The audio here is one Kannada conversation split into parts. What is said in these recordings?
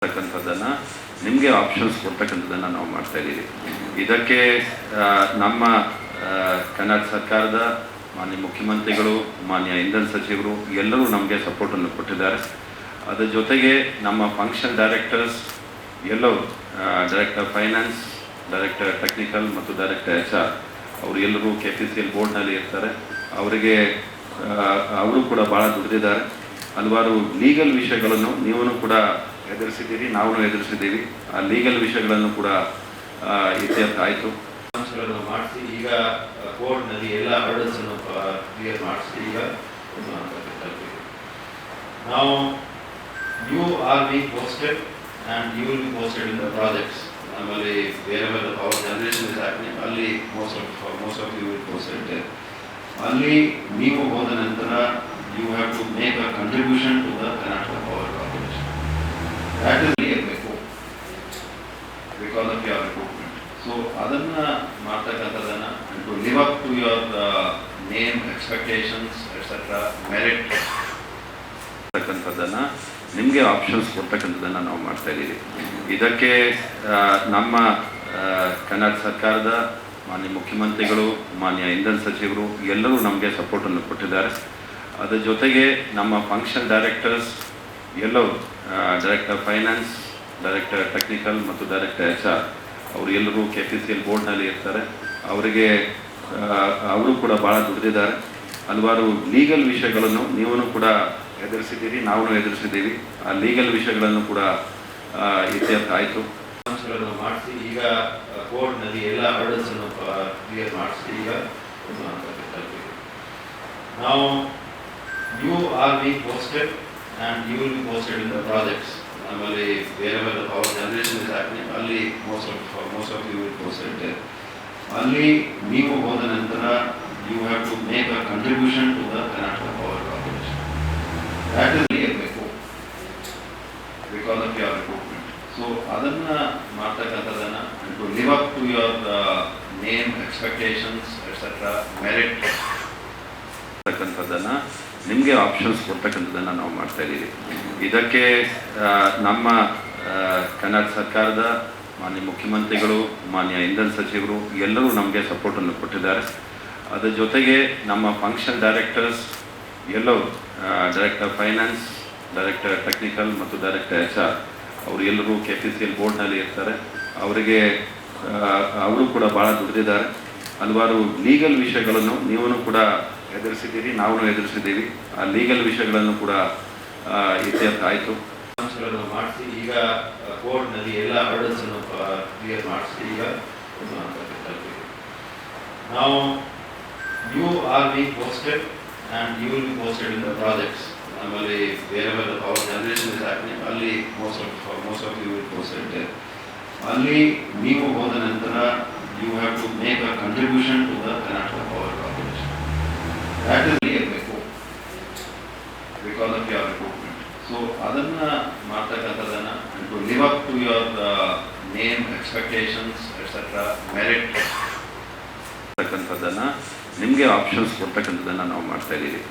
ನಿಮಗೆ ಆಪ್ಷನ್ಸ್ ಕೊಡ್ತಕ್ಕಂಥದ್ದನ್ನು ನಾವು ಮಾಡ್ತಾ ಇದ್ದೀವಿ. ಇದಕ್ಕೆ ನಮ್ಮ ಕರ್ನಾಟಕ ಸರ್ಕಾರದ ಮಾನ್ಯ ಮುಖ್ಯಮಂತ್ರಿಗಳು, ಮಾನ್ಯ ಇಂಧನ ಸಚಿವರು ಎಲ್ಲರೂ ನಮಗೆ ಸಪೋರ್ಟನ್ನು ಕೊಟ್ಟಿದ್ದಾರೆ. ಅದರ ಜೊತೆಗೆ ನಮ್ಮ ಫಂಕ್ಷನ್ ಡೈರೆಕ್ಟರ್ಸ್ ಎಲ್ಲರೂ, ಡೈರೆಕ್ಟರ್ ಫೈನಾನ್ಸ್, ಡೈರೆಕ್ಟರ್ ಟೆಕ್ನಿಕಲ್ ಮತ್ತು ಡೈರೆಕ್ಟರ್ HR ಅವರು ಎಲ್ಲರೂ KPCL ಬೋರ್ಡ್ನಲ್ಲಿ ಇರ್ತಾರೆ. ಅವರು ಕೂಡ ಭಾಳ ದುಡಿದಿದ್ದಾರೆ. ಹಲವಾರು ಲೀಗಲ್ ವಿಷಯಗಳನ್ನು ನೀವು ಕೂಡ ಎದುರಿಸಿದ್ದೀರಿ, ನಾವು ಎದುರಿಸಿದ್ದೀವಿ. ಆ ಲೀಗಲ್ ವಿಷಯಗಳನ್ನು ಕೂಡ ಇತ್ಯರ್ಥ ಆಯಿತು. ಅಂಶಗಳನ್ನು ಮಾಡಿಸಿ ಈಗ ಕೋರ್ಟ್ನಲ್ಲಿ ಎಲ್ಲ ಹರ್ಡಲ್ಸನ್ನು ಕ್ಲಿಯರ್ ಮಾಡಿಸಿ ಈಗ ನಾವು you are be posted and you will be posted in the projects. ನಮ್ಮಲ್ಲಿ ಬೇರೆ ಬೇರೆ ಪವರ್ ಜನರೇಷನ್ ಇಸ್ ಹ್ಯಾಪನಿಂಗ್. ಅಲ್ಲಿ most of you will posted. ಅಲ್ಲಿ ನೀವು ಹೋದ ನಂತರ you have to make a contribution to the Karnataka Power Corporation. That is ಇರಬೇಕು because of your recruitment. So ಅದನ್ನು ಮಾಡ್ತಕ್ಕಂಥದ್ದನ್ನು to live up to your name, expectations, etc. merit ತಕ್ಕಂಥದ್ದನ್ನು ನಿಮಗೆ ಆಪ್ಷನ್ಸ್ ಕೊಡ್ತಕ್ಕಂಥದ್ದನ್ನು ನಾವು ಮಾಡ್ತಾ ಇದ್ದೀವಿ. ಇದಕ್ಕೆ ನಮ್ಮ ಕರ್ನಾಟಕ ಸರ್ಕಾರದ ಮಾನ್ಯ ಮುಖ್ಯಮಂತ್ರಿಗಳು, ಮಾನ್ಯ ಇಂಧನ ಸಚಿವರು ಎಲ್ಲರೂ ನಮಗೆ ಸಪೋರ್ಟನ್ನು ಕೊಟ್ಟಿದ್ದಾರೆ. ಅದರ ಜೊತೆಗೆ ನಮ್ಮ ಫಂಕ್ಷನ್ ಡೈರೆಕ್ಟರ್ಸ್ ಎಲ್ಲರೂ, ಡೈರೆಕ್ಟರ್ ಫೈನಾನ್ಸ್, ಡೈರೆಕ್ಟರ್ ಟೆಕ್ನಿಕಲ್ ಮತ್ತು ಡೈರೆಕ್ಟರ್ HR ಅವರು ಎಲ್ಲರೂ KPCL ಬೋರ್ಡ್ನಲ್ಲಿ ಇರ್ತಾರೆ. ಅವರು ಕೂಡ ಭಾಳ ದುಡಿದಿದ್ದಾರೆ. ಹಲವಾರು ಲೀಗಲ್ ವಿಷಯಗಳನ್ನು ನೀವು ಕೂಡ ಎದುರಿಸಿದ್ದೀರಿ, ನಾವು ಎದುರಿಸಿದ್ದೀವಿ. ಆ ಲೀಗಲ್ ವಿಷಯಗಳನ್ನು ಕೂಡ ಇತ್ಯರ್ಥ ಆಯಿತು. ಅಂಶಗಳನ್ನು ಮಾಡಿಸಿ ಈಗ ಕೋರ್ಟ್ನಲ್ಲಿ ಎಲ್ಲ ಹರ್ಡಲ್ಸನ್ನು ಕ್ಲಿಯರ್ ಮಾಡಿಸಿ ಈಗ ನಾವು you are being posted and you will be posted in the projects. ನಮ್ಮಲ್ಲಿ ಬೇರೆ ಬೇರೆ ಪವರ್ ಜನರೇಷನ್ ಇಸ್ ಹ್ಯಾಪನಿಂಗ್. ಅಲ್ಲಿ most of you will posted. ಅಲ್ಲಿ ನೀವು ಹೋದ ನಂತರ you have to make a contribution to the Karnataka Power Corporation. That is ಇರಬೇಕು because of your recruitment. So ಅದನ್ನು ಮಾಡ್ತಕ್ಕಂಥದ್ದನ್ನು to live up to your name, expectations, etc. merit ತಕ್ಕಂಥದ್ದನ್ನು ನಿಮಗೆ ಆಪ್ಷನ್ಸ್ ಕೊಡ್ತಕ್ಕಂಥದ್ದನ್ನು ನಾವು ಮಾಡ್ತಾ ಇದ್ದೀವಿ. ಇದಕ್ಕೆ ನಮ್ಮ ಕರ್ನಾಟಕ ಸರ್ಕಾರದ ಮಾನ್ಯ ಮುಖ್ಯಮಂತ್ರಿಗಳು, ಮಾನ್ಯ ಇಂಧನ ಸಚಿವರು ಎಲ್ಲರೂ ನಮಗೆ ಸಪೋರ್ಟನ್ನು ಕೊಟ್ಟಿದ್ದಾರೆ. ಅದರ ಜೊತೆಗೆ ನಮ್ಮ ಫಂಕ್ಷನ್ ಡೈರೆಕ್ಟರ್ಸ್ ಎಲ್ಲರೂ, ಡೈರೆಕ್ಟರ್ ಫೈನಾನ್ಸ್, ಡೈರೆಕ್ಟರ್ ಟೆಕ್ನಿಕಲ್ ಮತ್ತು ಡೈರೆಕ್ಟರ್ HR ಅವರು ಎಲ್ಲರೂ KPCL ಬೋರ್ಡ್ನಲ್ಲಿ ಇರ್ತಾರೆ. ಅವರು ಕೂಡ ಭಾಳ ದುಡಿದಿದ್ದಾರೆ. ಹಲವಾರು ಲೀಗಲ್ ವಿಷಯಗಳನ್ನು ನೀವು ಕೂಡ ಎದುರಿಸಿದ್ದೀರಿ, ನಾವು ಎದುರಿಸಿದ್ದೀವಿ. ಆ ಲೀಗಲ್ ವಿಷಯಗಳನ್ನು ಕೂಡ ಇತ್ಯರ್ಥ ಆಯಿತು. ಅಂಶಗಳನ್ನು ಮಾಡಿಸಿ ಈಗ ಕೋರ್ಟ್ನಲ್ಲಿ ಎಲ್ಲ ಹರ್ಡಲ್ಸನ್ನು ಕ್ಲಿಯರ್ ಮಾಡಿಸಿ ಈಗ ನಾವು you are be posted and you will be posted in the projects. ನಮ್ಮಲ್ಲಿ ಬೇರೆ ಬೇರೆ ಪವರ್ ಜನರೇಷನ್ ಇಸ್ ಹ್ಯಾಪನಿಂಗ್. ಅಲ್ಲಿ most of you will posted. ಅಲ್ಲಿ ನೀವು ಹೋದ ನಂತರ you have to make a contribution to the Karnataka Power Corporation. That is ಇರಬೇಕು because of your recruitment. So ಅದನ್ನು ಮಾಡ್ತಕ್ಕಂಥದ್ದನ್ನು to live up to your name, expectations, etc. merit ತಕ್ಕಂಥದ್ದನ್ನು ನಿಮಗೆ ಆಪ್ಷನ್ಸ್ ಕೊಡ್ತಕ್ಕಂಥದ್ದನ್ನು ನಾವು ಮಾಡ್ತಾ ಇದ್ದೀವಿ.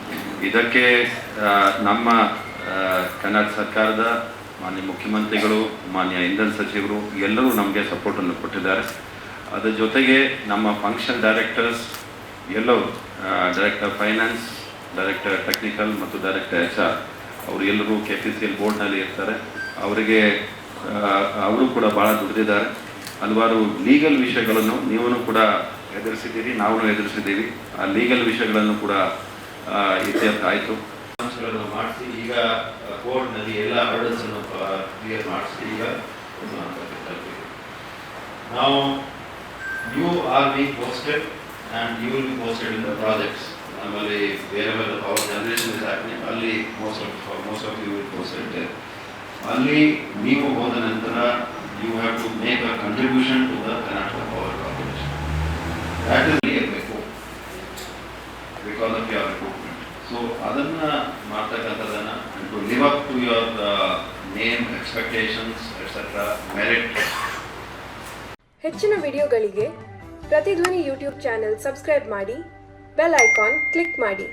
ಇದಕ್ಕೆ ನಮ್ಮ ಕರ್ನಾಟಕ ಸರ್ಕಾರದ ಮಾನ್ಯ ಮುಖ್ಯಮಂತ್ರಿಗಳು, ಮಾನ್ಯ ಇಂಧನ ಸಚಿವರು ಎಲ್ಲರೂ ನಮಗೆ ಸಪೋರ್ಟನ್ನು ಕೊಟ್ಟಿದ್ದಾರೆ. ಅದರ ಜೊತೆಗೆ ನಮ್ಮ ಫಂಕ್ಷನ್ ಡೈರೆಕ್ಟರ್ಸ್ ಎಲ್ಲರೂ, ಡೈರೆಕ್ಟರ್ ಫೈನಾನ್ಸ್, ಡೈರೆಕ್ಟರ್ ಟೆಕ್ನಿಕಲ್ ಮತ್ತು ಡೈರೆಕ್ಟರ್ HR ಅವರು ಎಲ್ಲರೂ KPCL ಬೋರ್ಡ್ನಲ್ಲಿ ಇರ್ತಾರೆ. ಅವರು ಕೂಡ ಭಾಳ ದುಡಿದಿದ್ದಾರೆ. ಹಲವಾರು ಲೀಗಲ್ ವಿಷಯಗಳನ್ನು ನೀವು ಕೂಡ ಎದುರಿಸಿದ್ದೀರಿ, ನಾವು ಎದುರಿಸಿದ್ದೀವಿ. ಆ ಲೀಗಲ್ ವಿಷಯಗಳನ್ನು ಕೂಡ ಇತ್ಯರ್ಥ ಆಯಿತು. ಅಂಶಗಳನ್ನು ಮಾಡಿಸಿ ಈಗ ಕೋರ್ಟ್ನಲ್ಲಿ ಎಲ್ಲ ಹರ್ಡಲ್ಸನ್ನು ಕ್ಲಿಯರ್ ಮಾಡಿಸಿ ಈಗ ನಾವು you are being posted and you will be posted in the projects. ನಮ್ಮಲ್ಲಿ ಬೇರೆ ಬೇರೆ ಪವರ್ ಜನರೇಷನ್ ಇಸ್ ಹ್ಯಾಪನಿಂಗ್. ಅಲ್ಲಿ most of you will posted. ಅಲ್ಲಿ ನೀವು ಹೋದ ನಂತರ you have to make a contribution to the Karnataka Power Corporation. That is ಇರಬೇಕು because of your recruitment. So ಅದನ್ನು ಮಾಡ್ತಕ್ಕಂಥದ್ದನ್ನು to live up to your name, expectations, etc. merit ಹೆಚ್ಚಿನ ವಿಡಿಯೋಗಳಿಗೆ ಪ್ರತಿಧ್ವನಿ ಯೂಟ್ಯೂಬ್ ಚಾನೆಲ್ ಸಬ್ಸ್ಕ್ರೈಬ್ ಮಾಡಿ, ಬೆಲ್ ಐಕಾನ್ ಕ್ಲಿಕ್ ಮಾಡಿ.